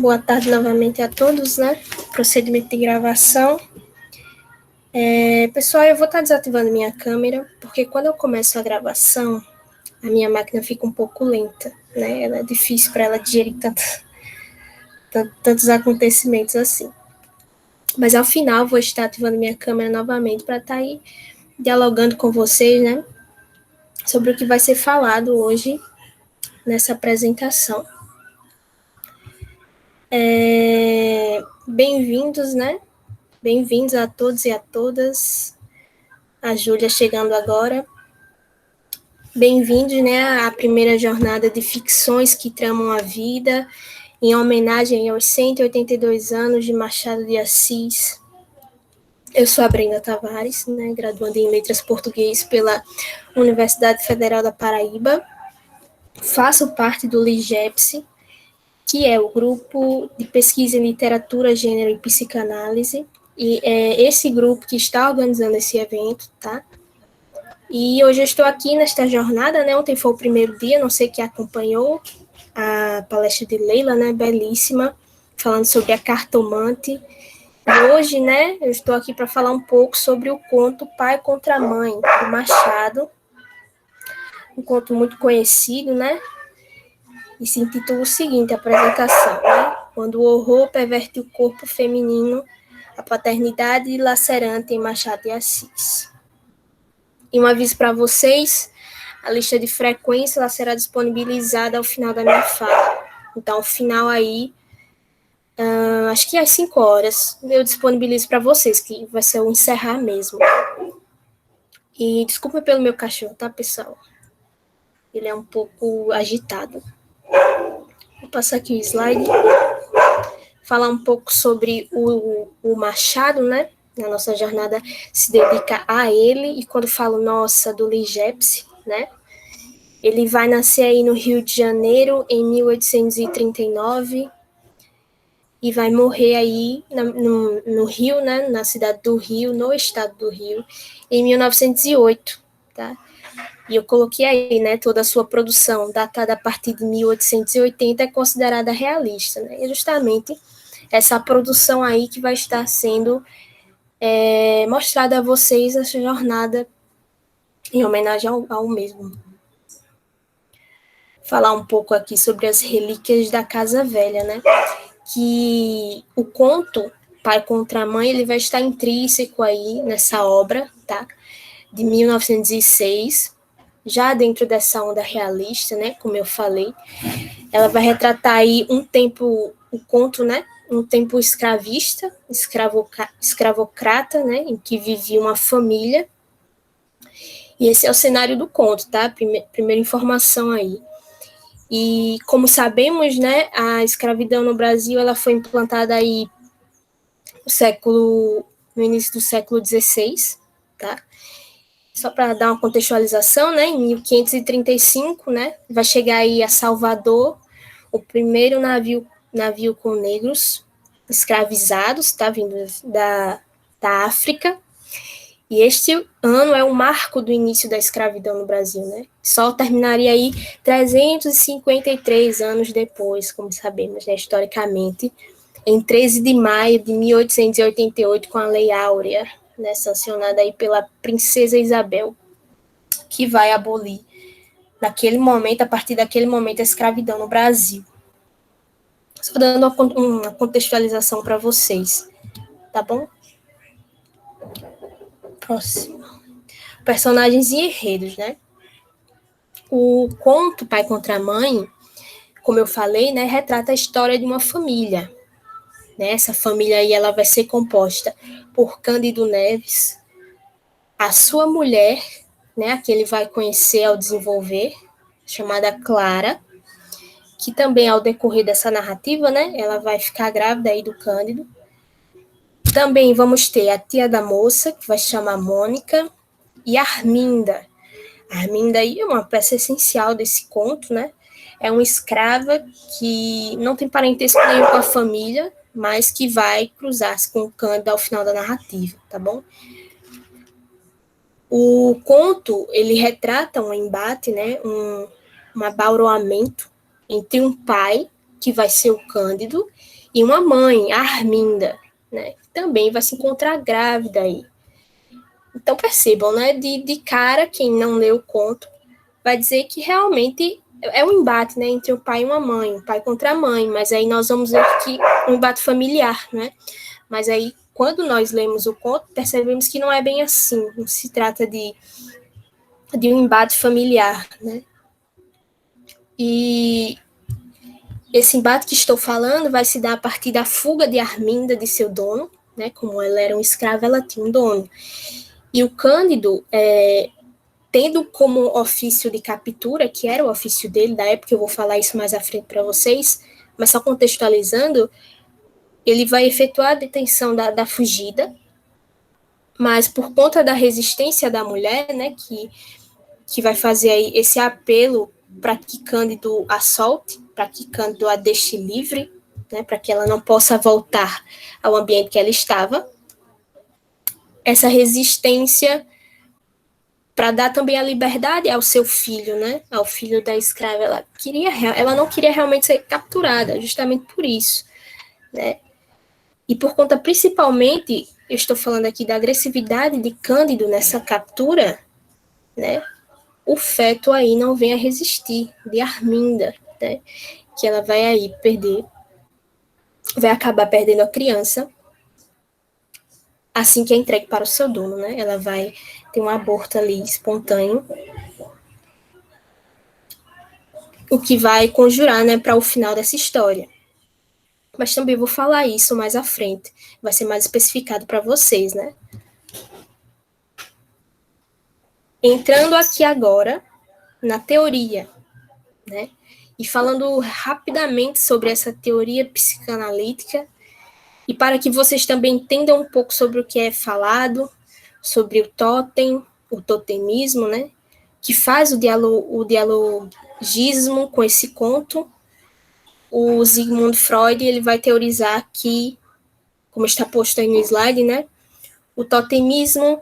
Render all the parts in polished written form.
Boa tarde novamente a todos, né? Procedimento de gravação. Pessoal, eu vou estar desativando minha câmera, porque quando eu começo a gravação, a minha máquina fica um pouco lenta, né? Ela é difícil para ela digerir tantos acontecimentos assim. Mas ao final, vou estar ativando minha câmera novamente para estar aí dialogando com vocês, né? Sobre o que vai ser falado hoje nessa apresentação. Bem-vindos, né? Bem-vindos a todos e a todas. A Júlia chegando agora. Bem-vindos, né, à primeira jornada de ficções que tramam a vida, em homenagem aos 182 anos de Machado de Assis. Eu sou a Brenda Tavares, né, graduanda em Letras Português pela Universidade Federal da Paraíba. Faço parte do LIGEPS, que é o Grupo de Pesquisa em Literatura, Gênero e Psicanálise, e é esse grupo que está organizando esse evento, tá? E hoje eu estou aqui nesta jornada, né? Ontem foi o primeiro dia, não sei quem acompanhou a palestra de Leila, né? Belíssima, falando sobre a cartomante. E hoje, né, eu estou aqui para falar um pouco sobre o conto Pai contra Mãe, do Machado. Um conto muito conhecido, né? E se intitula o seguinte, a apresentação, né? Quando o horror perverte o corpo feminino, a paternidade lacerante em Machado de Assis. E um aviso para vocês, a lista de frequência ela será disponibilizada ao final da minha fala. Então, ao final aí, acho que às 5 horas, eu disponibilizo para vocês, que vai ser o encerrar mesmo. E desculpa pelo meu cachorro, tá, pessoal? Ele é um pouco agitado. Vou passar aqui o slide. Falar um pouco sobre o Machado, né? Na nossa jornada se dedica a ele, e quando falo nossa, do LIGEPS, né? Ele vai nascer aí no Rio de Janeiro em 1839 e vai morrer aí no Rio, né, na cidade do Rio, no estado do Rio, em 1908, tá? E eu coloquei aí, né, toda a sua produção, datada a partir de 1880, é considerada realista, né? E justamente essa produção aí que vai estar sendo mostrada a vocês nessa jornada em homenagem ao mesmo. Falar um pouco aqui sobre as relíquias da Casa Velha, né? Que o conto Pai contra a Mãe, ele vai estar intrínseco aí nessa obra, tá? De 1906, já dentro dessa onda realista, né? Como eu falei, ela vai retratar aí um tempo, o conto, né? Um tempo escravista, escravocrata, né? Em que vivia uma família. E esse é o cenário do conto, tá? Primeira informação aí. E como sabemos, né, a escravidão no Brasil ela foi implantada aí no início do século XVI, tá? Só para dar uma contextualização, né, em 1535, né, vai chegar aí a Salvador o primeiro navio com negros escravizados, tá, vindo da África. E este ano é o marco do início da escravidão no Brasil, né? Só terminaria aí 353 anos depois, como sabemos, né, historicamente, em 13 de maio de 1888, com a Lei Áurea, né, sancionada aí pela Princesa Isabel, que vai abolir, naquele momento, a partir daquele momento, a escravidão no Brasil. Só dando uma contextualização para vocês, tá bom? Próximo. Personagens e enredos, né? O conto Pai contra a Mãe, como eu falei, né, retrata a história de uma família. Né? Essa família aí ela vai ser composta por Cândido Neves, a sua mulher, né, a que ele vai conhecer ao desenvolver, chamada Clara, que também ao decorrer dessa narrativa, né, ela vai ficar grávida aí do Cândido. Também vamos ter a tia da moça, que vai se chamar Mônica, e Arminda. A Arminda aí é uma peça essencial desse conto, né? É uma escrava que não tem parentesco nenhum com a família, mas que vai cruzar-se com o Cândido ao final da narrativa, tá bom? O conto, ele retrata um embate, né? Um abauroamento entre um pai que vai ser o Cândido, e uma mãe, a Arminda, né? Também vai se encontrar grávida aí. Então percebam, né? De cara, quem não leu o conto vai dizer que realmente é um embate, né? Entre o pai e uma mãe, o pai contra a mãe, mas aí nós vamos ver que um embate familiar, né? Mas aí, quando nós lemos o conto, percebemos que não é bem assim, não se trata de um embate familiar, né? E esse embate que estou falando vai se dar a partir da fuga de Arminda de seu dono, né? Como ela era uma escrava, ela tinha um dono. E o Cândido, tendo como ofício de captura, que era o ofício dele da época, eu vou falar isso mais à frente para vocês, mas só contextualizando, ele vai efetuar a detenção da fugida, mas por conta da resistência da mulher, né, que vai fazer aí esse apelo para que Cândido a solte, para que Cândido a deixe livre, né, para que ela não possa voltar ao ambiente que ela estava. Essa resistência para dar também a liberdade ao seu filho, né, ao filho da escrava. Ela não queria realmente ser capturada, justamente por isso, né. E por conta, principalmente, eu estou falando aqui da agressividade de Cândido nessa captura, né, o feto aí não vem a resistir, de Arminda, né, que ela vai aí vai acabar perdendo a criança assim que é entregue para o seu dono, né, ela vai ter um aborto ali espontâneo, o que vai conjurar, né, para o final dessa história. Mas também vou falar isso mais à frente, vai ser mais especificado para vocês, né. Entrando aqui agora na teoria, né? E falando rapidamente sobre essa teoria psicanalítica, e para que vocês também entendam um pouco sobre o que é falado, sobre o totem, o totemismo, né? Que faz o dialogismo com esse conto, o Sigmund Freud ele vai teorizar que, como está posto aí no slide, né? O totemismo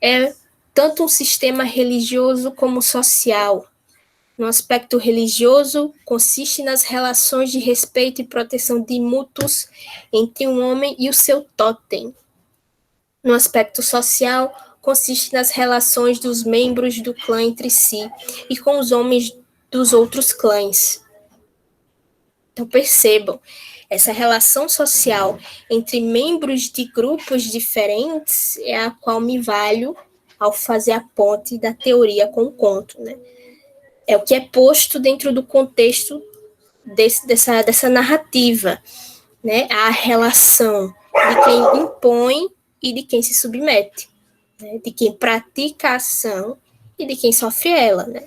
é tanto um sistema religioso como social. No aspecto religioso, consiste nas relações de respeito e proteção de mútuos entre um homem e o seu totem. No aspecto social, consiste nas relações dos membros do clã entre si e com os homens dos outros clãs. Então percebam, essa relação social entre membros de grupos diferentes é a qual me valho ao fazer a ponte da teoria com o conto, né? É o que é posto dentro do contexto dessa narrativa, né? A relação de quem impõe e de quem se submete, né? De quem pratica a ação e de quem sofre ela, né?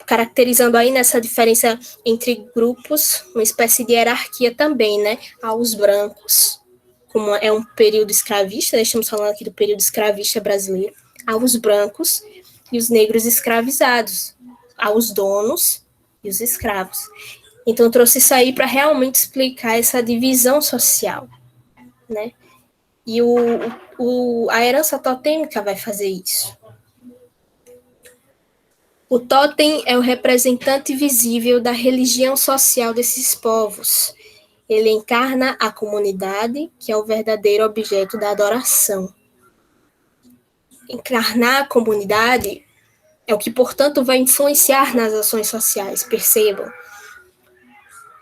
Caracterizando aí nessa diferença entre grupos, uma espécie de hierarquia também, né? Aos brancos, como é um período escravista, né? Estamos falando aqui do período escravista brasileiro, aos brancos e os negros escravizados, aos donos e os escravos. Então, eu trouxe isso aí para realmente explicar essa divisão social, né? E a herança totêmica vai fazer isso. O totem é o representante visível da religião social desses povos. Ele encarna a comunidade, que é o verdadeiro objeto da adoração. Encarnar a comunidade é o que, portanto, vai influenciar nas ações sociais, percebam.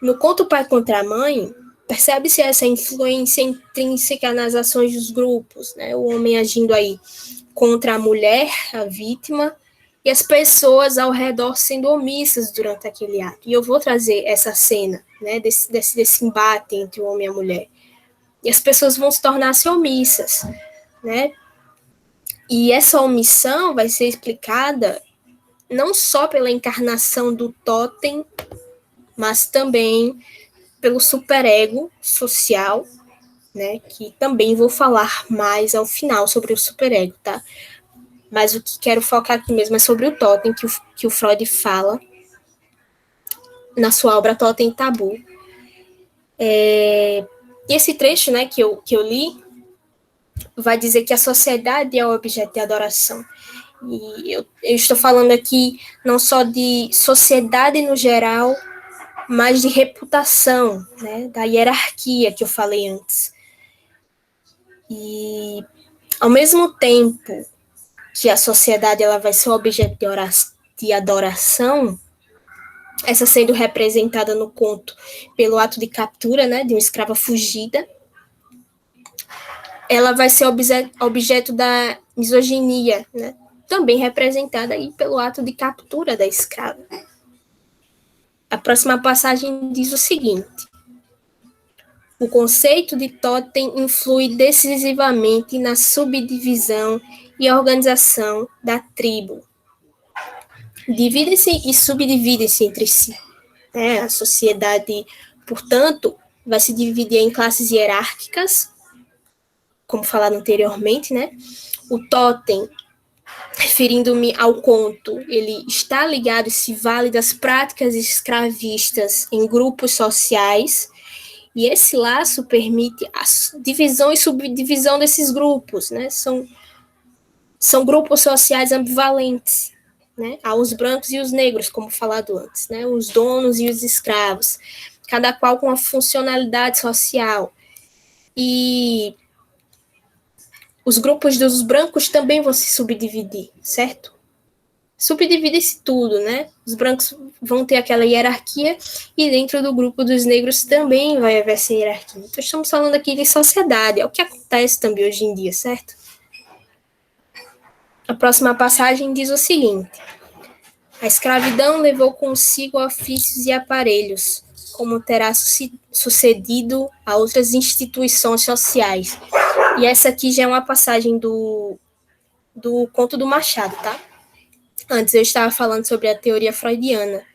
No conto Pai contra a Mãe, percebe-se essa influência intrínseca nas ações dos grupos, né? O homem agindo aí contra a mulher, a vítima, e as pessoas ao redor sendo omissas durante aquele ato. E eu vou trazer essa cena, né, desse embate entre o homem e a mulher. E as pessoas vão se tornar-se omissas, né? E essa omissão vai ser explicada não só pela encarnação do totem, mas também pelo superego social, né, que também vou falar mais ao final sobre o superego, tá? Mas o que quero focar aqui mesmo é sobre o totem, que o Freud fala na sua obra Totem e Tabu. E esse trecho, né, que eu li, vai dizer que a sociedade é o objeto de adoração. E eu estou falando aqui não só de sociedade no geral, mas de reputação, né, da hierarquia que eu falei antes. E, ao mesmo tempo que a sociedade ela vai ser objeto de adoração, essa sendo representada no conto pelo ato de captura, né, de uma escrava fugida, ela vai ser objeto da misoginia, né, também representada aí pelo ato de captura da escrava. A próxima passagem diz o seguinte: o conceito de totem influi decisivamente na subdivisão e organização da tribo. Dividem-se e subdividem-se entre si. A sociedade, portanto, vai se dividir em classes hierárquicas, como falado anteriormente, né? O totem, referindo-me ao conto, ele está ligado e se vale das práticas escravistas em grupos sociais, e esse laço permite a divisão e subdivisão desses grupos, né? São grupos sociais ambivalentes, né? Há os brancos e os negros, como falado antes, né? Os donos e os escravos, cada qual com uma funcionalidade social. E os grupos dos brancos também vão se subdividir, certo? Subdivide-se tudo, né? Os brancos vão ter aquela hierarquia e dentro do grupo dos negros também vai haver essa hierarquia. Então, estamos falando aqui de sociedade, é o que acontece também hoje em dia, certo? A próxima passagem diz o seguinte: a escravidão levou consigo ofícios e aparelhos, como terá sucedido a outras instituições sociais. E essa aqui já é uma passagem do conto do Machado, tá? Antes eu estava falando sobre a teoria freudiana.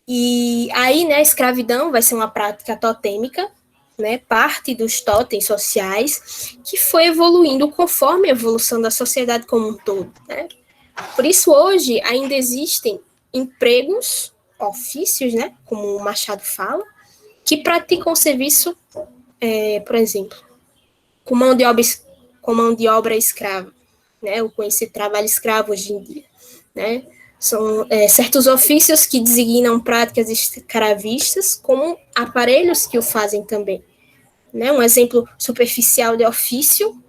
E aí, né, a escravidão vai ser uma prática totêmica, né, parte dos totens sociais, que foi evoluindo conforme a evolução da sociedade como um todo, né? Por isso, hoje, ainda existem empregos, ofícios, né, como o Machado fala, que praticam serviço, por exemplo, com mão de obra escrava, né, o conhecido trabalho escravo hoje em dia, né? São certos ofícios que designam práticas escravistas, como aparelhos que o fazem também, né? Um exemplo superficial de ofício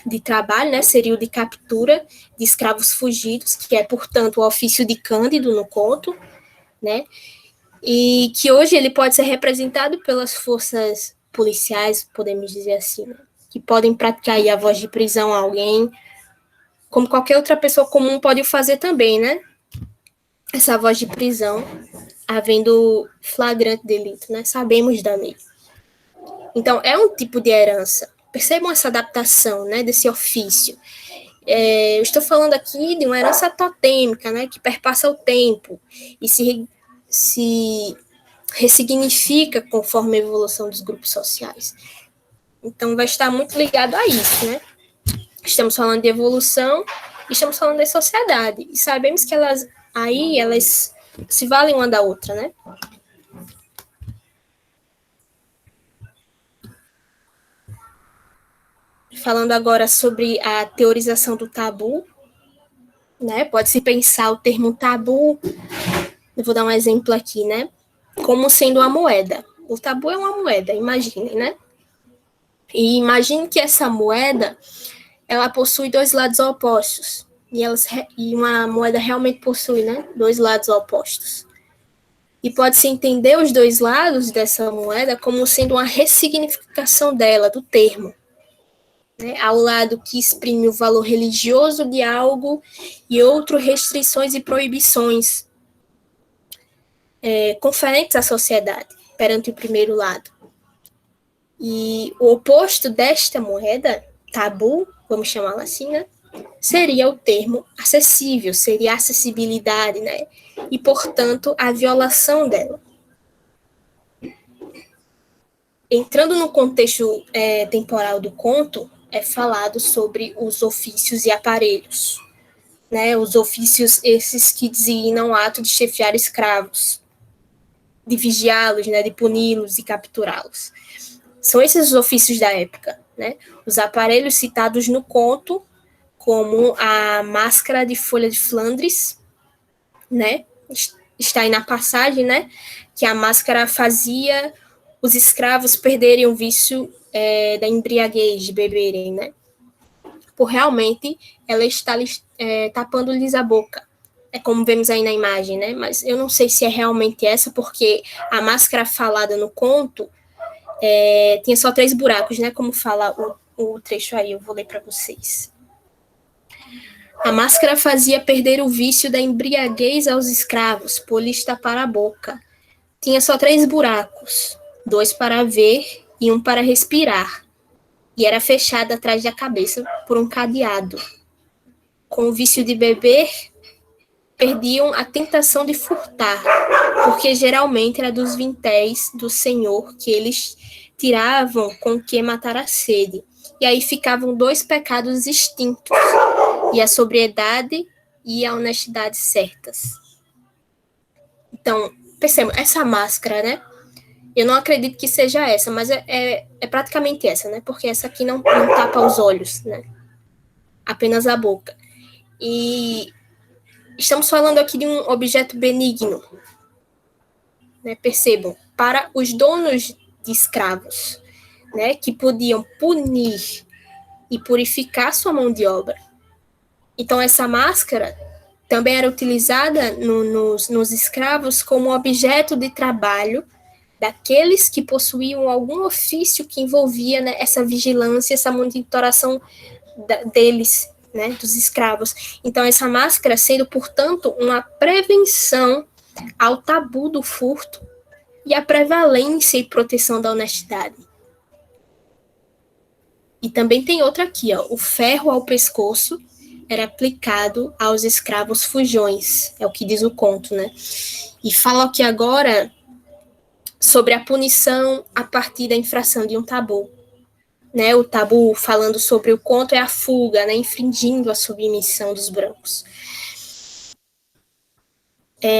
de trabalho, né, seria o de captura de escravos fugidos, que é, portanto, o ofício de Cândido no conto, né? E que hoje ele pode ser representado pelas forças policiais, podemos dizer assim, né? Que podem praticar aí a voz de prisão a alguém, como qualquer outra pessoa comum pode fazer também, né? Essa voz de prisão, havendo flagrante delito, né? Sabemos da lei. Então, é um tipo de herança. Percebam essa adaptação, né, desse ofício. Eu estou falando aqui de uma herança totêmica, né, que perpassa o tempo e se ressignifica conforme a evolução dos grupos sociais. Então, vai estar muito ligado a isso, né? Estamos falando de evolução e estamos falando de sociedade. E sabemos que elas se valem uma da outra, né? Falando agora sobre a teorização do tabu, né? Pode-se pensar o termo tabu, eu vou dar um exemplo aqui, né? Como sendo uma moeda. O tabu é uma moeda, imaginem, né? E imagine que essa moeda, ela possui dois lados opostos. E uma moeda realmente possui, né, dois lados opostos. E pode-se entender os dois lados dessa moeda como sendo uma ressignificação dela, do termo. Né? Ao lado que exprime o valor religioso de algo e outro restrições e proibições conferentes à sociedade, perante o primeiro lado. E o oposto desta moeda, tabu, vamos chamá-la assim, né? Seria o termo acessível, seria a acessibilidade, né? E, portanto, a violação dela. Entrando no contexto temporal do conto, é falado sobre os ofícios e aparelhos, né? Os ofícios esses que designam o ato de chefiar escravos, de vigiá-los, né? De puni-los e capturá-los. São esses os ofícios da época, né? Os aparelhos citados no conto, como a máscara de folha de Flandres, né? está aí na passagem, né, que a máscara fazia os escravos perderem o vício da embriaguez, de beberem, né, por realmente ela está tapando-lhes a boca. É como vemos aí na imagem, né, mas eu não sei se é realmente essa, porque a máscara falada no conto tinha só 3 buracos, né, como fala o trecho aí, eu vou ler para vocês. A máscara fazia perder o vício da embriaguez aos escravos, por lhes tapar a boca. Tinha só 3 buracos, 2 para ver e 1 para respirar, e era fechada atrás da cabeça por um cadeado. Com o vício de beber, perdiam a tentação de furtar, porque geralmente era dos vintéis do Senhor que eles tiravam com que matar a sede. E aí ficavam 2 pecados extintos, e a sobriedade e a honestidade certas. Então, percebam, essa máscara, né? Eu não acredito que seja essa, mas é praticamente essa, né? Porque essa aqui não tapa os olhos, né? Apenas a boca. E estamos falando aqui de um objeto benigno, né? Percebam, para os donos de escravos, né? Que podiam punir e purificar sua mão de obra. Então, essa máscara também era utilizada nos escravos como objeto de trabalho daqueles que possuíam algum ofício que envolvia, né, essa vigilância, essa monitoração deles, né, dos escravos. Então, essa máscara sendo, portanto, uma prevenção ao tabu do furto e a prevalência e proteção da honestidade. E também tem outra aqui, ó, o ferro ao pescoço era aplicado aos escravos fujões, é o que diz o conto, né? E fala aqui agora sobre a punição a partir da infração de um tabu. Né? O tabu, falando sobre o conto, é a fuga, né? Infringindo a submissão dos brancos.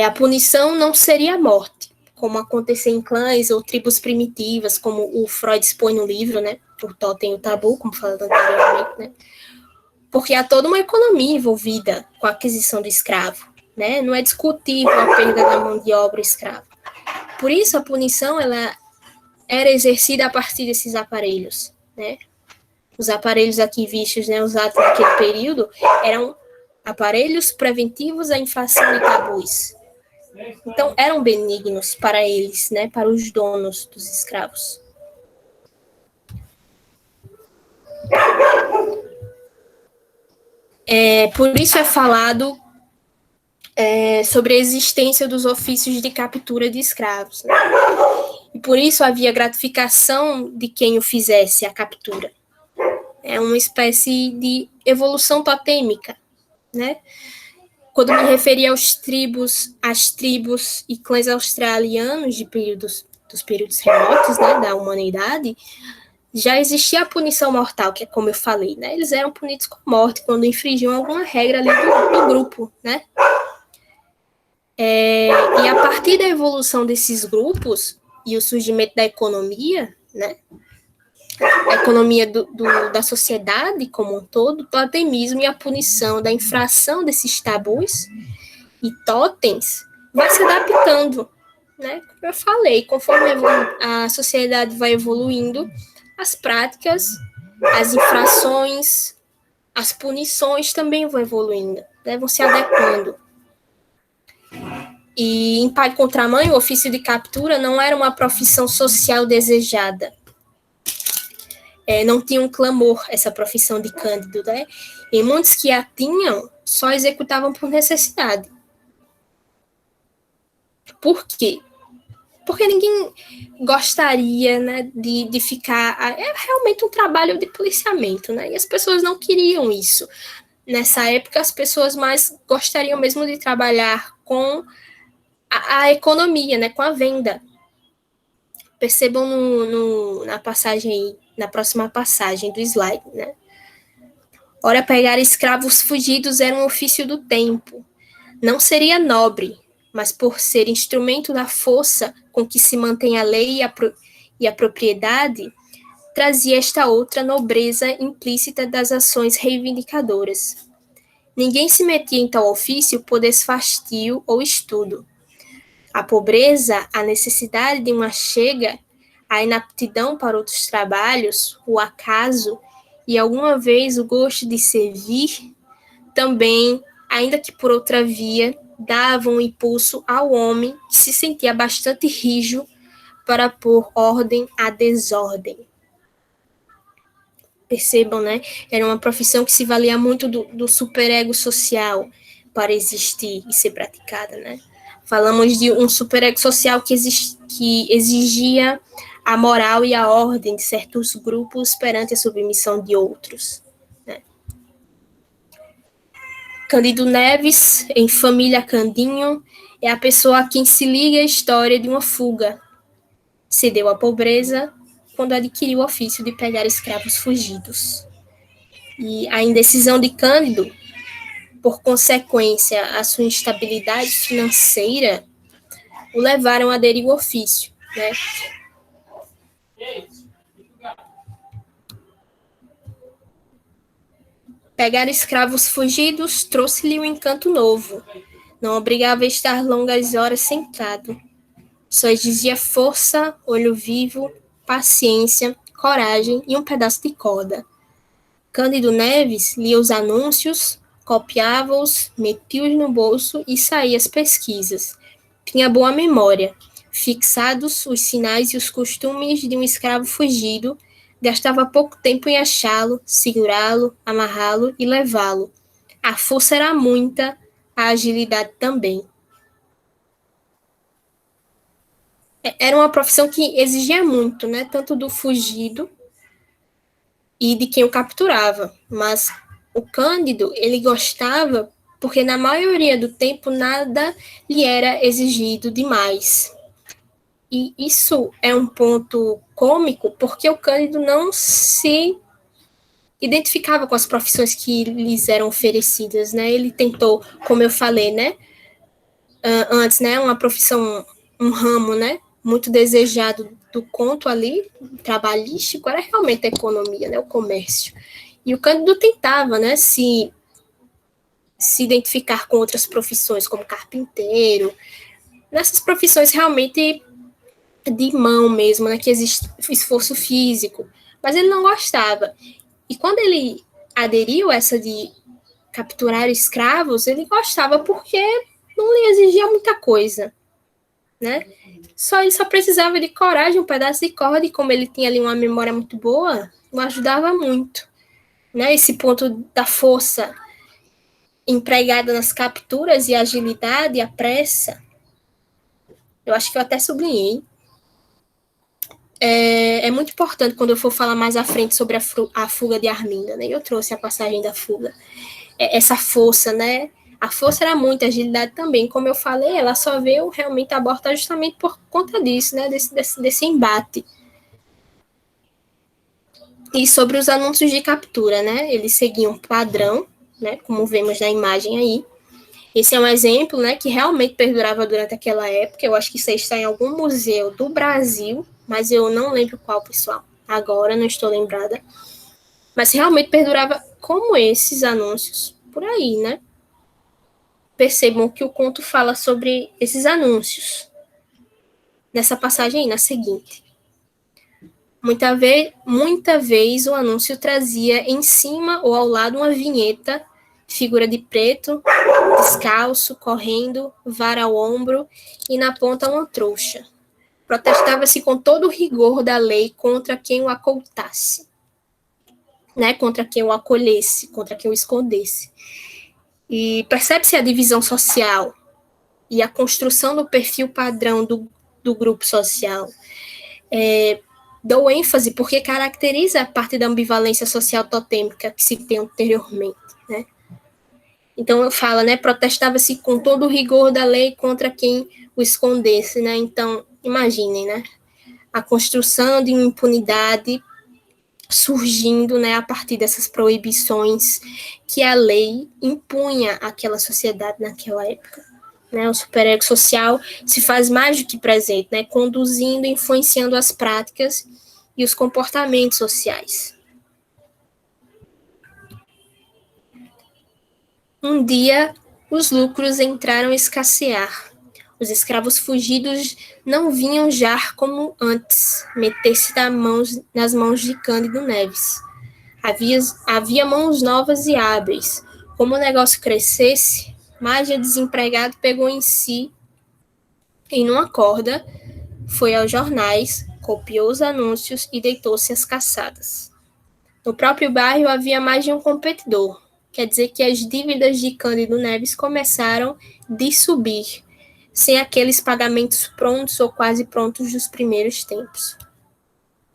A punição não seria a morte, como acontecia em clãs ou tribos primitivas, como o Freud expõe no livro, né? O Totem e o Tabu, como falado anteriormente, né? Porque há toda uma economia envolvida com a aquisição do escravo, né? Não é discutível a perda da mão de obra escrava. Por isso, a punição ela era exercida a partir desses aparelhos, né? Os aparelhos aqui vistos, né, usados naquele período, eram aparelhos preventivos à infração de tabus. Então, eram benignos para eles, né, para os donos dos escravos. Por isso é falado sobre a existência dos ofícios de captura de escravos, né? E por isso havia gratificação de quem o fizesse, a captura. É uma espécie de evolução totêmica, né? Quando me referi às tribos e clãs australianos dos períodos remotos, né, da humanidade, já existia a punição mortal, que é como eu falei, né? Eles eram punidos com morte quando infringiam alguma regra ali do grupo, né? E a partir da evolução desses grupos e o surgimento da economia, né? A economia da sociedade como um todo, o totemismo e a punição da infração desses tabus e totens vai se adaptando, né? Como eu falei, conforme a sociedade vai evoluindo, as práticas, as infrações, as punições também vão evoluindo, né? Vão se adequando. E em pai contra mãe, o ofício de captura não era uma profissão social desejada. Não tinha um clamor essa profissão de Cândido, né? E muitos que a tinham só executavam por necessidade. Por quê? Porque ninguém gostaria, né, de ficar... É realmente um trabalho de policiamento, né? E as pessoas não queriam isso. Nessa época, as pessoas mais gostariam mesmo de trabalhar com a economia, né, com a venda. Percebam na passagem, na próxima passagem do slide, né? Ora, pegar escravos fugidos era um ofício do tempo. Não seria nobre, mas por ser instrumento da força com que se mantém a lei e a propriedade, trazia esta outra nobreza implícita das ações reivindicadoras. Ninguém se metia em tal ofício por desfastio ou estudo, A pobreza, a necessidade de uma chega, a inaptidão para outros trabalhos, o acaso e alguma vez o gosto de servir, também, ainda que por outra via, davam um impulso ao homem que se sentia bastante rijo para pôr ordem à desordem. Percebam, né? Era uma profissão que se valia muito do superego social para existir e ser praticada, né? Falamos de um superego social que exigia a moral e a ordem de certos grupos perante a submissão de outros. Né? Cândido Neves, em Família Candinho, é a pessoa a quem se liga a história de uma fuga. Cedeu à pobreza quando adquiriu o ofício de pegar escravos fugidos. E a indecisão de Cândido, por consequência, a sua instabilidade financeira, o levaram a aderir ao ofício, né? Pegar escravos fugidos trouxe-lhe um encanto novo. Não obrigava a estar longas horas sentado. Só exigia força, olho vivo, paciência, coragem e um pedaço de corda. Cândido Neves lia os anúncios, copiava-os, metia-os no bolso e saía às pesquisas. Tinha boa memória. Fixados os sinais e os costumes de um escravo fugido, gastava pouco tempo em achá-lo, segurá-lo, amarrá-lo e levá-lo. A força era muita, a agilidade também. Era uma profissão que exigia muito, né? Tanto do fugido e de quem o capturava. Mas o Cândido, ele gostava porque na maioria do tempo nada lhe era exigido demais. E isso é um ponto cômico, porque o Cândido não se identificava com as profissões que lhes eram oferecidas, né? Ele tentou, como eu falei, né, antes, né, uma profissão, um ramo, né, muito desejado do conto ali, trabalhístico, era realmente a economia, né, o comércio. E o Cândido tentava, né, se identificar com outras profissões, como carpinteiro, nessas profissões realmente de mão mesmo, né, que existe esforço físico, mas ele não gostava. E quando ele aderiu a essa de capturar escravos, ele gostava porque não lhe exigia muita coisa, né? Ele só precisava de coragem, um pedaço de corda, e como ele tinha ali uma memória muito boa, o ajudava muito, né? Esse ponto da força empregada nas capturas e a agilidade, a pressa, eu acho que eu até sublinhei. É muito importante quando eu for falar mais à frente sobre a fuga de Arminda, né? Eu trouxe a passagem da fuga. Essa força, né? A força era muita, a agilidade também. Como eu falei, ela só veio realmente abortar justamente por conta disso, né? Desse embate. E sobre os anúncios de captura, né? Eles seguiam um padrão, né? Como vemos na imagem aí. Esse é um exemplo, né, que realmente perdurava durante aquela época. Eu acho que isso está em algum museu do Brasil, mas eu não lembro qual, pessoal. Agora não estou lembrada. Mas realmente perdurava como esses anúncios por aí, né? Percebam que o conto fala sobre esses anúncios. Nessa passagem aí, na seguinte. Muita vez o anúncio trazia em cima ou ao lado uma vinheta, figura de preto, descalço, correndo, vara ao ombro e na ponta uma trouxa. Protestava-se com todo o rigor da lei contra quem o acoutasse, né? Contra quem o acolhesse, contra quem o escondesse. E percebe-se a divisão social e a construção do perfil padrão do grupo social. Dou ênfase porque caracteriza a parte da ambivalência social totêmica que se tem anteriormente, né? Então, fala, né, protestava-se com todo o rigor da lei contra quem o escondesse, né? Então, imaginem, né, a construção de uma impunidade surgindo, né, a partir dessas proibições que a lei impunha àquela sociedade naquela época. Né? O superego social se faz mais do que presente, né, conduzindo e influenciando as práticas e os comportamentos sociais. Um dia, os lucros entraram a escassear. Os escravos fugidos não vinham já como antes, meter-se nas mãos de Cândido Neves. Havia mãos novas e hábeis. Como o negócio crescesse, mais de desempregado pegou em si, em uma corda, foi aos jornais, copiou os anúncios e deitou-se às caçadas. No próprio bairro havia mais de um competidor. Quer dizer que as dívidas de Cândido Neves começaram de subir, sem aqueles pagamentos prontos ou quase prontos dos primeiros tempos.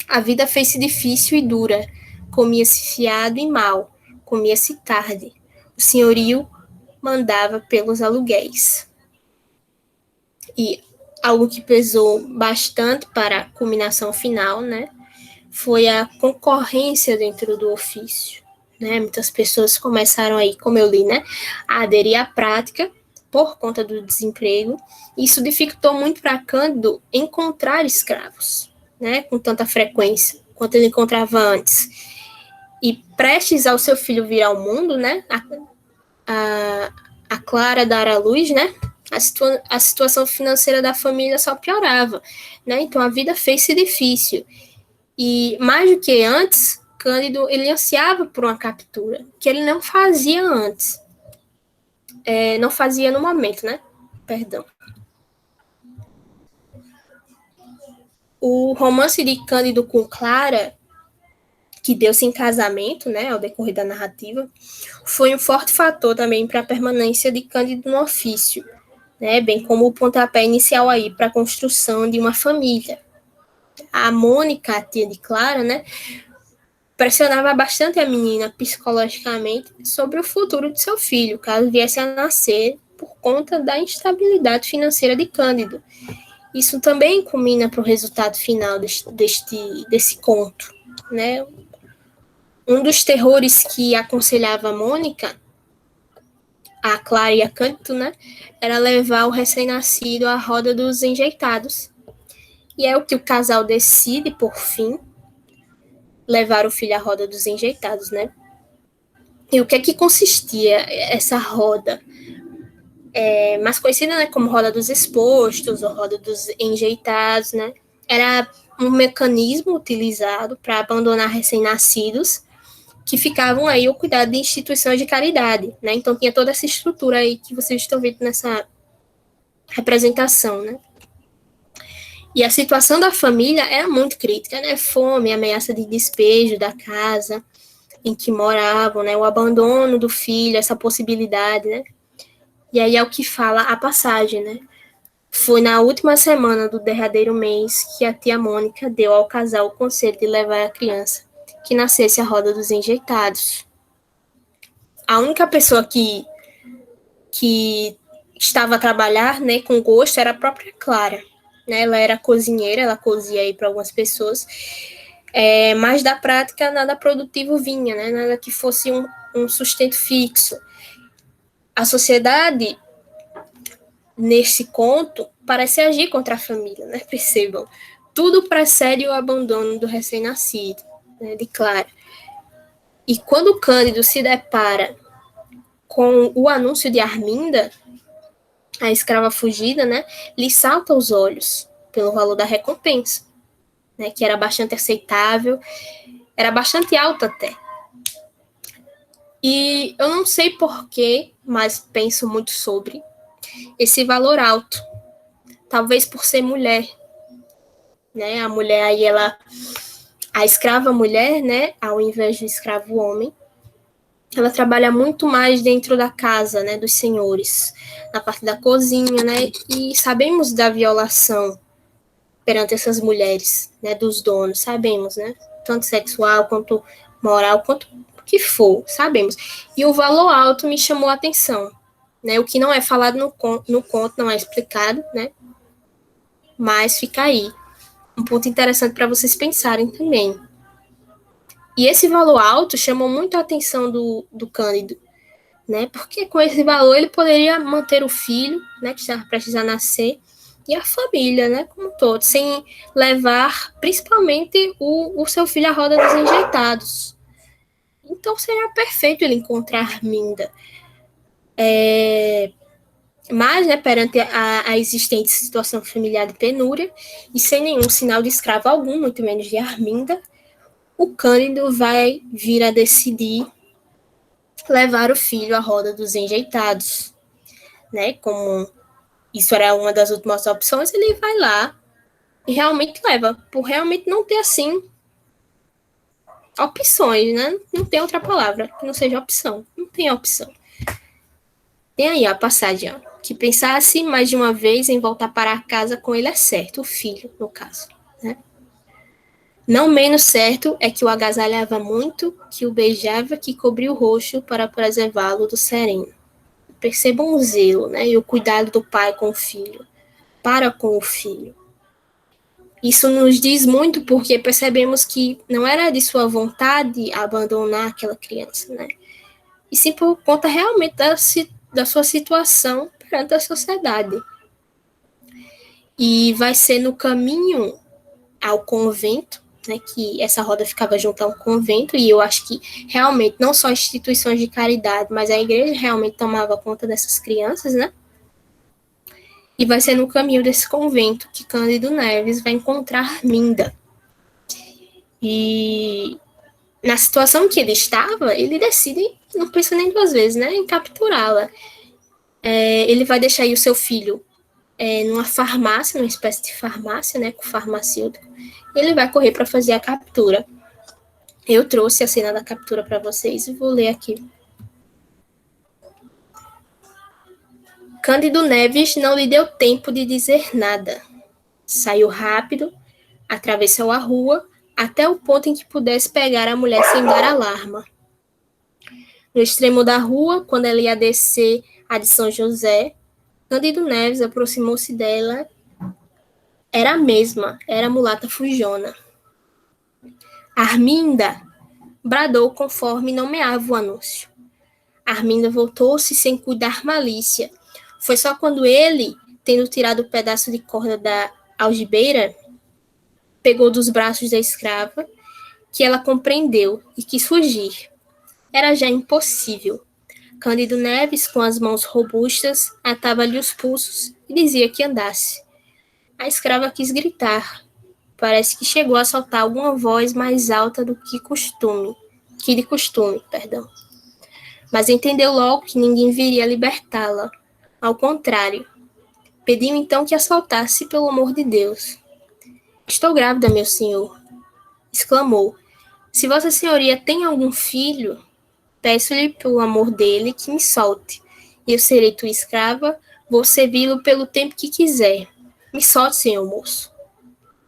A vida fez-se difícil e dura, comia-se fiado e mal, comia-se tarde. O senhorio mandava pelos aluguéis. E algo que pesou bastante para a culminação final, né, foi a concorrência dentro do ofício. Né? Muitas pessoas começaram aí, como eu li, né, a aderir à prática por conta do desemprego. Isso dificultou muito para Cândido encontrar escravos, né, com tanta frequência quanto ele encontrava antes. E prestes ao seu filho vir ao mundo, né, a Clara dar à luz, né, a situação financeira da família só piorava, né? Então a vida fez-se difícil. E mais do que antes, Cândido ele ansiava por uma captura, que ele não fazia antes. Não fazia no momento, né? Perdão. O romance de Cândido com Clara, que deu-se em casamento, né, ao decorrer da narrativa, foi um forte fator também para a permanência de Cândido no ofício, né, bem como o pontapé inicial aí para a construção de uma família. A Mônica, a tia de Clara, né, pressionava bastante a menina psicologicamente sobre o futuro de seu filho, caso viesse a nascer, por conta da instabilidade financeira de Cândido. Isso também culmina para o resultado final desse conto, né? Um dos terrores que aconselhava a Mônica, a Clara e a Cândido, né, era levar o recém-nascido à roda dos enjeitados. E é o que o casal decide, por fim, levar o filho à roda dos enjeitados, né? E o que é que consistia essa roda? Mais conhecida, né, como roda dos expostos ou roda dos enjeitados, né? Era um mecanismo utilizado para abandonar recém-nascidos que ficavam aí ao cuidado de instituições de caridade, né? Então tinha toda essa estrutura aí que vocês estão vendo nessa representação, né? E a situação da família era muito crítica, né? Fome, ameaça de despejo da casa em que moravam, né? O abandono do filho, essa possibilidade, né? E aí é o que fala a passagem, né? Foi na última semana do derradeiro mês que a tia Mônica deu ao casal o conselho de levar a criança que nascesse à roda dos enjeitados. A única pessoa que estava a trabalhar, né, com gosto era a própria Clara. Né? Ela era cozinheira, ela cozia aí para algumas pessoas, mas da prática nada produtivo vinha, né? Nada que fosse um sustento fixo. A sociedade, nesse conto, parece agir contra a família, né? Percebam. Tudo precede o abandono do recém-nascido, né, de Clara. E quando Cândido se depara com o anúncio de Arminda, a escrava fugida, né, lhe salta aos olhos pelo valor da recompensa, né, que era bastante aceitável, era bastante alta até. E eu não sei porquê, mas penso muito sobre esse valor alto. Talvez por ser mulher, né, a mulher aí, a escrava mulher, né, ao invés do escravo homem, ela trabalha muito mais dentro da casa, né, dos senhores, na parte da cozinha, né, e sabemos da violação perante essas mulheres, né, dos donos, sabemos, né, tanto sexual quanto moral, quanto o que for, sabemos. E o valor alto me chamou a atenção, né, o que não é falado no conto, não é explicado, né, mas fica aí, um ponto interessante para vocês pensarem também. E esse valor alto chamou muito a atenção do Cândido, né? Porque com esse valor ele poderia manter o filho, né, que estava prestes a nascer, e a família, né, como um todo, sem levar principalmente o seu filho à roda dos enjeitados. Então seria perfeito ele encontrar Arminda. Mas, né, perante a existente situação familiar de penúria, e sem nenhum sinal de escravo algum, muito menos de Arminda, o Cândido vai vir a decidir levar o filho à roda dos enjeitados, né? Como isso era uma das últimas opções, ele vai lá e realmente leva, por realmente não ter assim opções, né? Não tem outra palavra que não seja opção. Não tem opção. Tem aí a passagem, ó, que pensasse mais de uma vez em voltar para casa com ele é certo, o filho, no caso, né? Não menos certo é que o agasalhava muito, que o beijava, que cobria o rosto para preservá-lo do sereno. Percebam o zelo, né, e o cuidado do pai com o filho, para com o filho. Isso nos diz muito porque percebemos que não era de sua vontade abandonar aquela criança, né? E sim por conta realmente da sua situação perante a sociedade. E vai ser no caminho ao convento, né, que essa roda ficava junto a um convento, e eu acho que realmente não só instituições de caridade, mas a igreja realmente tomava conta dessas crianças, né? E vai ser no caminho desse convento que Cândido Neves vai encontrar Minda. E na situação que ele estava, ele decide, não pensa nem duas vezes, né, em capturá-la. Ele vai deixar aí o seu filho numa farmácia, numa espécie de farmácia, né, com farmacêutico. Ele vai correr para fazer a captura. Eu trouxe a cena da captura para vocês e vou ler aqui. Cândido Neves não lhe deu tempo de dizer nada. Saiu rápido, atravessou a rua, até o ponto em que pudesse pegar a mulher sem dar alarma. No extremo da rua, quando ela ia descer a de São José, Cândido Neves aproximou-se dela. Era a mesma, era a mulata Fujona. Arminda! Bradou conforme nomeava o anúncio. Arminda voltou-se sem cuidar malícia. Foi só quando ele, tendo tirado o pedaço de corda da algibeira, pegou dos braços da escrava, que ela compreendeu e quis fugir. Era já impossível. Cândido Neves, com as mãos robustas, atava-lhe os pulsos e dizia que andasse. A escrava quis gritar. Parece que chegou a soltar alguma voz mais alta do que de costume, perdão. Mas entendeu logo que ninguém viria libertá-la. Ao contrário, pediu então que a soltasse pelo amor de Deus. Estou grávida, meu senhor, exclamou. Se vossa senhoria tem algum filho, peço-lhe pelo amor dele que me solte. Eu serei tua escrava, vou servi-lo pelo tempo que quiser. Me solte, senhor moço.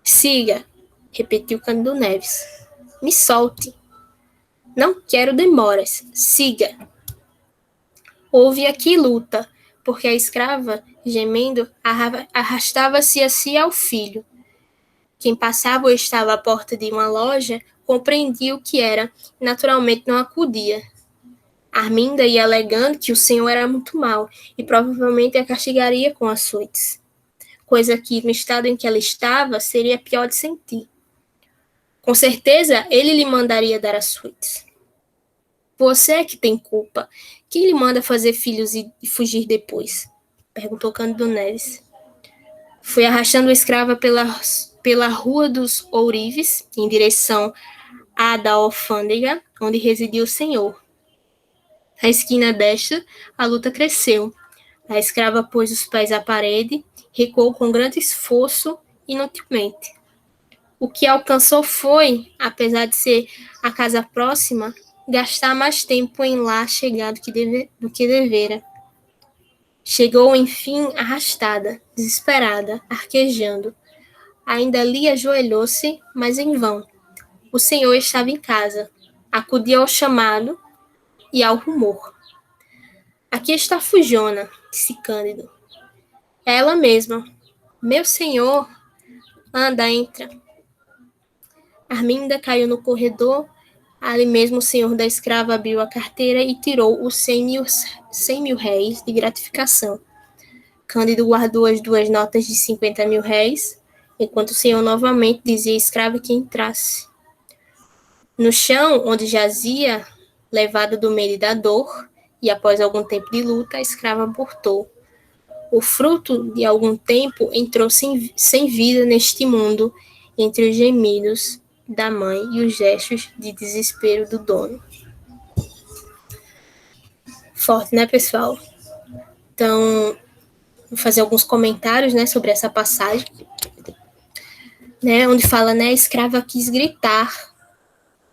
Siga, repetiu Cândido Neves. Me solte. Não quero demoras. Siga. Houve aqui luta, porque a escrava, gemendo, arrastava-se assim ao filho. Quem passava ou estava à porta de uma loja compreendia o que era e naturalmente não acudia. Arminda ia alegando que o senhor era muito mau e provavelmente a castigaria com açoites, coisa que, no estado em que ela estava, seria pior de sentir. Com certeza, ele lhe mandaria dar açoites. Você é que tem culpa. Quem lhe manda fazer filhos e fugir depois? Perguntou Cândido Neves. Fui arrastando a escrava pela Rua dos Ourives, em direção à da alfândega, onde residia o senhor. Na esquina desta, a luta cresceu. A escrava pôs os pés à parede, recuou com grande esforço, inutilmente. O que alcançou foi, apesar de ser a casa próxima, gastar mais tempo em lá chegar do que devera. Chegou, enfim, arrastada, desesperada, arquejando. Ainda ali ajoelhou-se, mas em vão. O senhor estava em casa. Acudiu ao chamado e ao rumor. Aqui está Fujona, disse Cândido. É ela mesma. Meu senhor, anda, entra. Arminda caiu no corredor. Ali mesmo o senhor da escrava abriu a carteira e tirou os 100 mil réis de gratificação. Cândido guardou as 2 notas de 50 mil réis, enquanto o senhor novamente dizia à escrava que entrasse. No chão, onde jazia, levada do medo e da dor, e após algum tempo de luta, a escrava abortou. O fruto de algum tempo entrou sem vida neste mundo, entre os gemidos da mãe e os gestos de desespero do dono. Forte, né, pessoal? Então, vou fazer alguns comentários, né, sobre essa passagem, né, onde fala, né, a escrava quis gritar.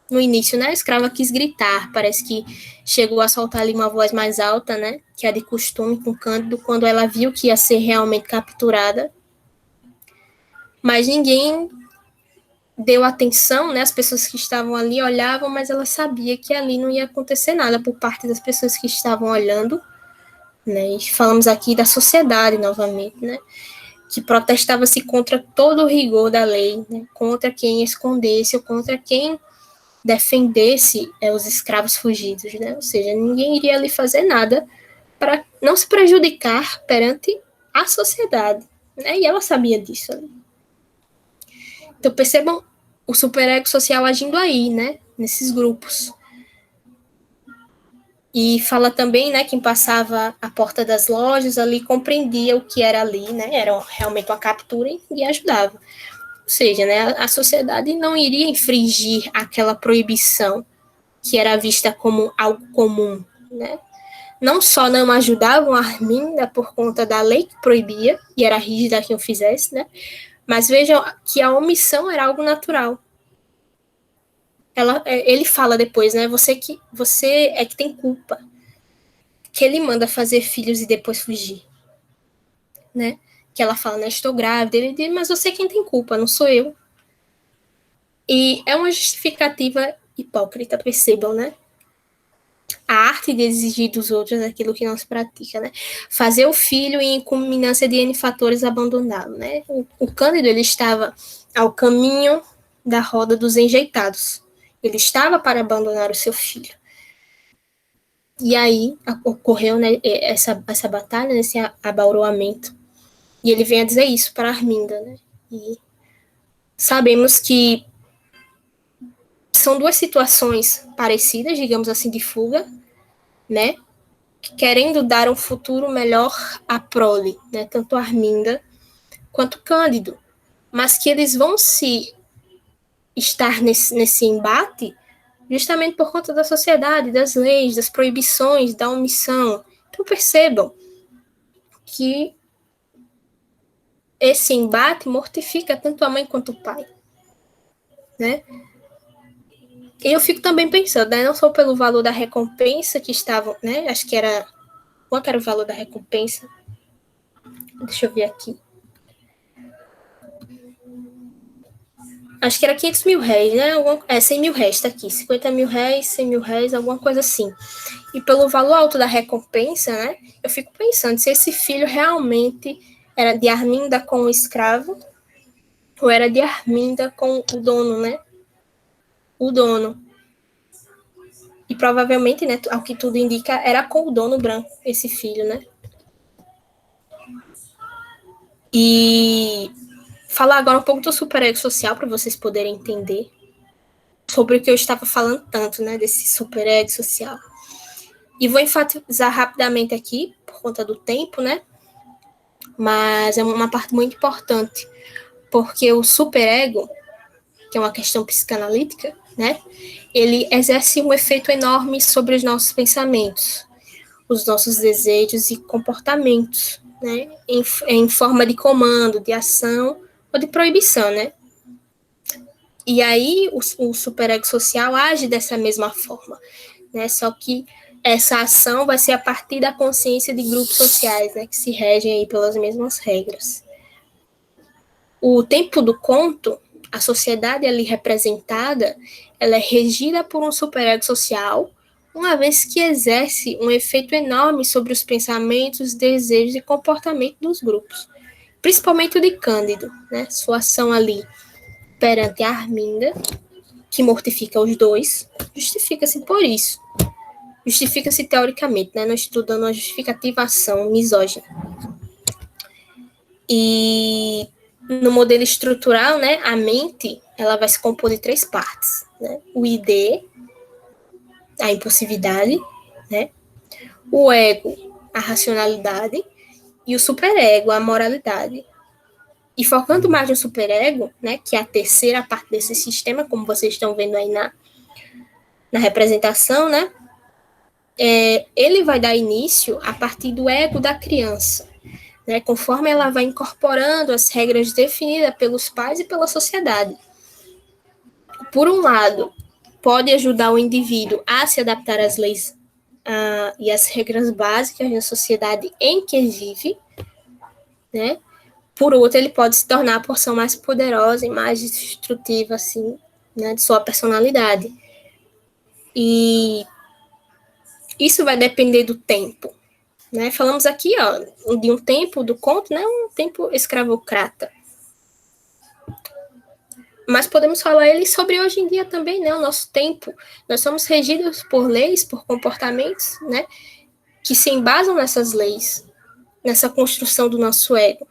No início, né, a escrava quis gritar, parece que chegou a soltar ali uma voz mais alta, né, que é de costume com Cândido, quando ela viu que ia ser realmente capturada. Mas ninguém deu atenção, né, as pessoas que estavam ali olhavam, mas ela sabia que ali não ia acontecer nada por parte das pessoas que estavam olhando, né, e falamos aqui da sociedade novamente, né, que protestava-se contra todo o rigor da lei, né, contra quem escondesse ou contra quem defendesse os escravos fugidos, né, ou seja, ninguém iria ali fazer nada para não se prejudicar perante a sociedade, né, e ela sabia disso, né. Então, percebam o superego social agindo aí, né? Nesses grupos. E fala também, né, quem passava a porta das lojas ali compreendia o que era ali, né? Era realmente uma captura e ajudava. Ou seja, né, a sociedade não iria infringir aquela proibição que era vista como algo comum, né? Não só não ajudavam a Arminda por conta da lei que proibia, e era rígida quem o fizesse, né? Mas vejam que a omissão era algo natural. Ele fala depois, né? Você é que tem culpa. Que ele manda fazer filhos e depois fugir, né? Que ela fala, né? Estou grávida. Ele diz, mas você é quem tem culpa, não sou eu. E é uma justificativa hipócrita, percebam, né? A arte de exigir dos outros aquilo que não se pratica, né? Fazer o filho em culminância de N fatores abandoná-lo, né? O Cândido, ele estava ao caminho da roda dos enjeitados. Ele estava para abandonar o seu filho. E aí ocorreu, né, essa batalha, esse abauroamento. E ele vem a dizer isso para Arminda, né? E sabemos que são duas situações parecidas, digamos assim, de fuga, né? Querendo dar um futuro melhor à prole, né? Tanto Arminda quanto Cândido. Mas que eles vão se estar nesse embate justamente por conta da sociedade, das leis, das proibições, da omissão. Então percebam que esse embate mortifica tanto a mãe quanto o pai, né? E eu fico também pensando, né, não só pelo valor da recompensa que estavam, né, acho que era, qual era o valor da recompensa? Deixa eu ver aqui. Acho que era 500 mil réis, né? 100 mil réis, tá aqui. 50 mil réis, 100 mil réis, alguma coisa assim. E pelo valor alto da recompensa, né? Eu fico pensando se esse filho realmente era de Arminda com o escravo ou era de Arminda com o dono, né? O dono. E provavelmente, né, ao que tudo indica, era com o dono branco, esse filho, né? E falar agora um pouco do superego social para vocês poderem entender sobre o que eu estava falando tanto, né, desse superego social. E vou enfatizar rapidamente aqui, por conta do tempo, né? Mas é uma parte muito importante, porque o superego, que é uma questão psicanalítica, né? Ele exerce um efeito enorme sobre os nossos pensamentos, os nossos desejos e comportamentos, né? Em forma de comando, de ação ou de proibição, né? E aí o superego social age dessa mesma forma, né? Só que essa ação vai ser a partir da consciência de grupos sociais, né? Que se regem aí pelas mesmas regras. O tempo do conto, a sociedade ali representada, ela é regida por um superego social, uma vez que exerce um efeito enorme sobre os pensamentos, desejos e comportamento dos grupos, principalmente o de Cândido, né? Sua ação ali perante a Arminda, que mortifica os dois, justifica-se por isso. Justifica-se teoricamente, né? Não estudando a justificativa ação misógina. E no modelo estrutural, né, a mente, ela vai se compor de três partes, né? O ID, a impulsividade, né? O ego, a racionalidade, e o superego, a moralidade. E focando mais no superego, né, que é a terceira parte desse sistema, como vocês estão vendo aí na representação, né, ele vai dar início a partir do ego da criança, né, conforme ela vai incorporando as regras definidas pelos pais e pela sociedade. Por um lado, pode ajudar o indivíduo a se adaptar às leis e às regras básicas da sociedade em que vive, né? Por outro, ele pode se tornar a porção mais poderosa e mais destrutiva, assim, né, de sua personalidade. E isso vai depender do tempo, né? Falamos aqui, ó, de um tempo do conto, né, um tempo escravocrata. Mas podemos falar ele sobre hoje em dia também, né, o nosso tempo. Nós somos regidos por leis, por comportamentos, né, que se embasam nessas leis, nessa construção do nosso ego.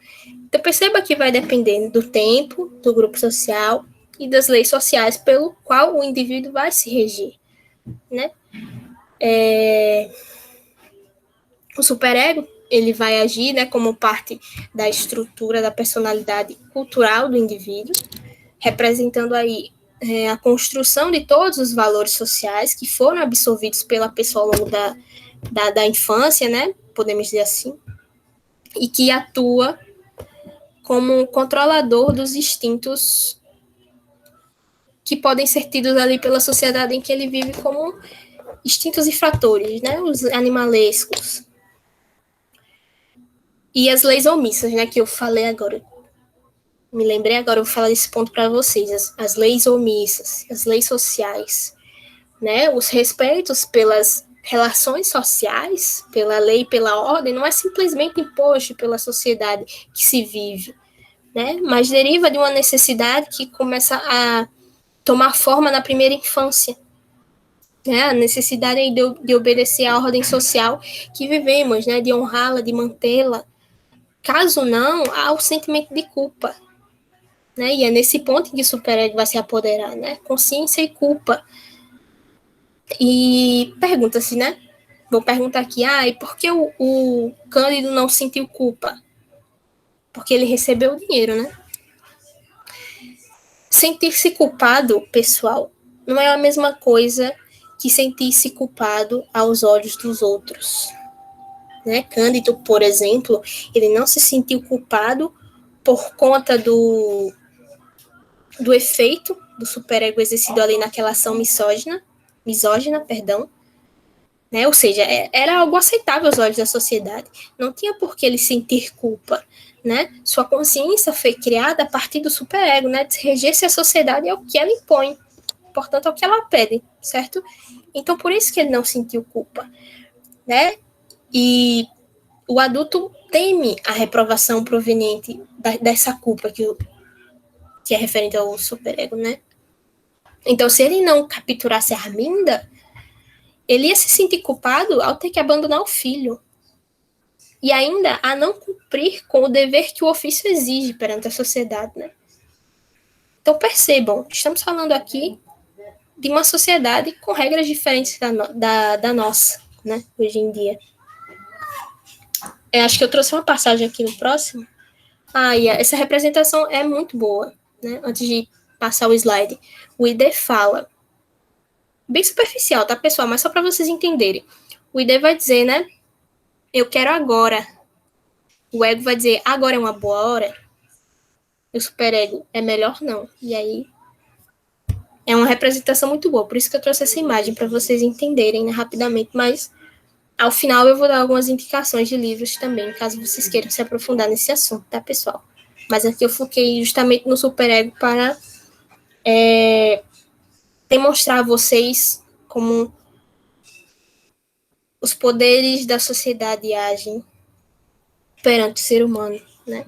Então, perceba que vai depender do tempo, do grupo social e das leis sociais pelo qual o indivíduo vai se regir, né? O superego, ele vai agir, né, como parte da estrutura da personalidade cultural do indivíduo, representando aí a construção de todos os valores sociais que foram absorvidos pela pessoa ao longo da infância, né, podemos dizer assim, e que atua como controlador dos instintos que podem ser tidos ali pela sociedade em que ele vive como instintos infratores, né, os animalescos. E as leis omissas, né, que eu falei agora. Me lembrei agora, eu vou falar desse ponto para vocês. As leis omissas, as leis sociais, né, os respeitos pelas relações sociais, pela lei, pela ordem, não é simplesmente imposto pela sociedade que se vive, né, mas deriva de uma necessidade que começa a tomar forma na primeira infância, né, a necessidade de obedecer à ordem social que vivemos, né, de honrá-la, de mantê-la. Caso não, há o sentimento de culpa, né, e é nesse ponto que o superego vai se apoderar, né, consciência e culpa. E pergunta-se, né, vou perguntar aqui, e por que o Cândido não sentiu culpa? Porque ele recebeu o dinheiro, né? Sentir-se culpado, pessoal, não é a mesma coisa que sentir-se culpado aos olhos dos outros. Né? Cândido, por exemplo, ele não se sentiu culpado por conta do efeito do superego exercido ali naquela ação misógina, né? Ou seja, era algo aceitável aos olhos da sociedade. Não tinha por que ele sentir culpa, né? Sua consciência foi criada a partir do superego, né? De reger-se a sociedade é o que ela impõe, portanto, é o que ela pede, certo? Então, por isso que ele não sentiu culpa, né? E o adulto teme a reprovação proveniente dessa culpa que é referente ao superego, né? Então, se ele não capturasse a Arminda, ele ia se sentir culpado ao ter que abandonar o filho. E ainda a não cumprir com o dever que o ofício exige perante a sociedade, né? Então, percebam, estamos falando aqui de uma sociedade com regras diferentes da nossa, né? Hoje em dia. Acho que eu trouxe uma passagem aqui no próximo. E essa representação é muito boa, né? Antes de passar o slide. O ID fala, bem superficial, tá, pessoal? Mas só para vocês entenderem. O ID vai dizer, né? Eu quero agora. O ego vai dizer, agora é uma boa hora. E o superego, é melhor não. E aí, é uma representação muito boa. Por isso que eu trouxe essa imagem, para vocês entenderem, né, rapidamente. Mas, ao final, eu vou dar algumas indicações de livros também, caso vocês queiram se aprofundar nesse assunto, tá, pessoal? Mas aqui eu foquei justamente no superego para demonstrar a vocês como os poderes da sociedade agem perante o ser humano, né?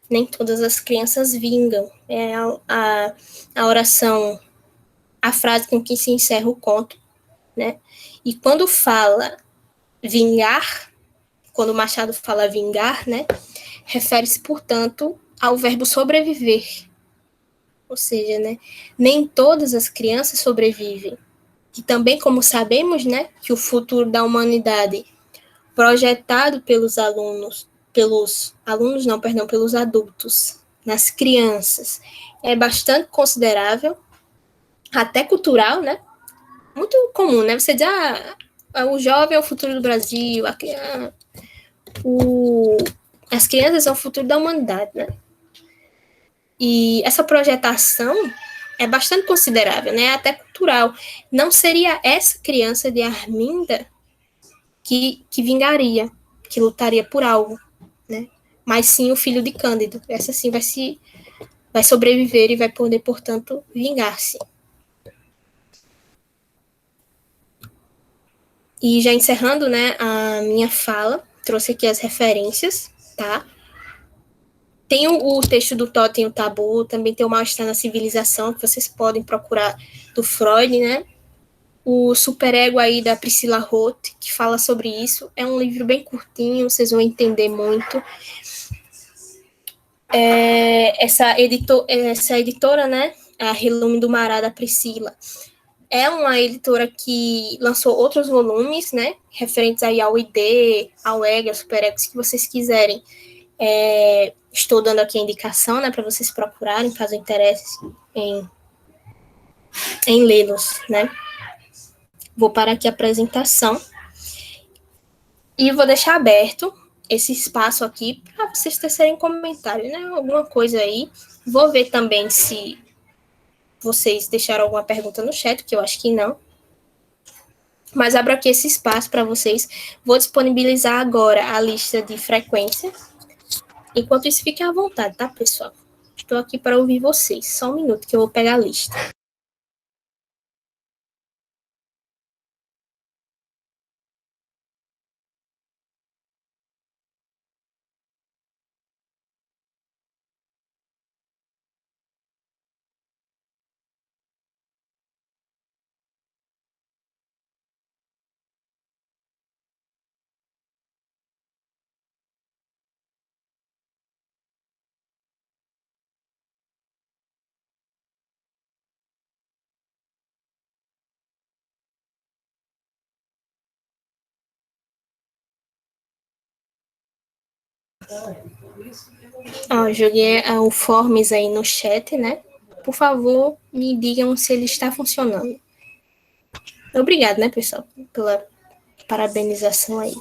Nem todas as crianças vingam. É a oração, a frase com que se encerra o conto, né? E quando fala vingar, quando o Machado fala vingar, né? Refere-se, portanto, ao verbo sobreviver. Ou seja, né? Nem todas as crianças sobrevivem. E também, como sabemos, né? Que o futuro da humanidade projetado pelos pelos adultos, nas crianças, é bastante considerável, até cultural, né? Muito comum, né? Você diz, o jovem é o futuro do Brasil, as crianças são o futuro da humanidade, né? E essa projetação é bastante considerável, né? Até cultural. Não seria essa criança de Arminda que vingaria, que lutaria por algo, né? Mas sim o filho de Cândido. Essa sim vai sobreviver e vai poder, portanto, vingar-se. E já encerrando, né, a minha fala, trouxe aqui as referências, tá? Tem o texto do Totem e o Tabu, também tem o Mal-Estar na Civilização, que vocês podem procurar, do Freud, né? O Superego aí da Priscila Roth, que fala sobre isso. É um livro bem curtinho, vocês vão entender muito. Essa editora, né? A Relume do Mará, da Priscila, é uma editora que lançou outros volumes, né? Referentes aí ao ID, ao EG, ao Superego, se vocês quiserem. Estou dando aqui a indicação, né? Para vocês procurarem, caso interesse em lê-los, né? Vou parar aqui a apresentação e vou deixar aberto esse espaço aqui para vocês tecerem comentário, né? Alguma coisa aí. Vou ver também se vocês deixaram alguma pergunta no chat, que eu acho que não. Mas abro aqui esse espaço para vocês. Vou disponibilizar agora a lista de frequência. Enquanto isso, fiquem à vontade, tá, pessoal? Estou aqui para ouvir vocês. Só um minuto que eu vou pegar a lista. Joguei o Forms aí no chat, né? Por favor, me digam se ele está funcionando. Obrigado, né, pessoal, pela parabenização aí.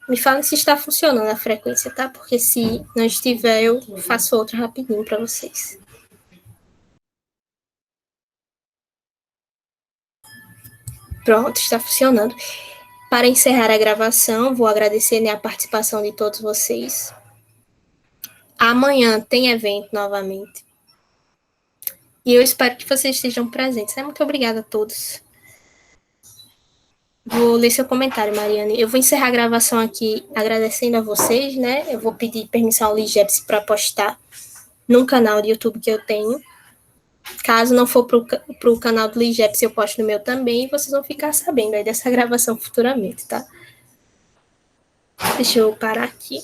Me fala se está funcionando a frequência, tá? Porque se não estiver, eu faço outra rapidinho para vocês. Pronto, está funcionando. Para encerrar a gravação, vou agradecer, né, a participação de todos vocês. Amanhã tem evento novamente. E eu espero que vocês estejam presentes. Muito obrigada a todos. Vou ler seu comentário, Mariane. Eu vou encerrar a gravação aqui agradecendo a vocês, né? Eu vou pedir permissão ao Ligeps para postar num canal de YouTube que eu tenho. Caso não for para o canal do Ligeps, eu posto no meu também, e vocês vão ficar sabendo aí dessa gravação futuramente, tá? Deixa eu parar aqui.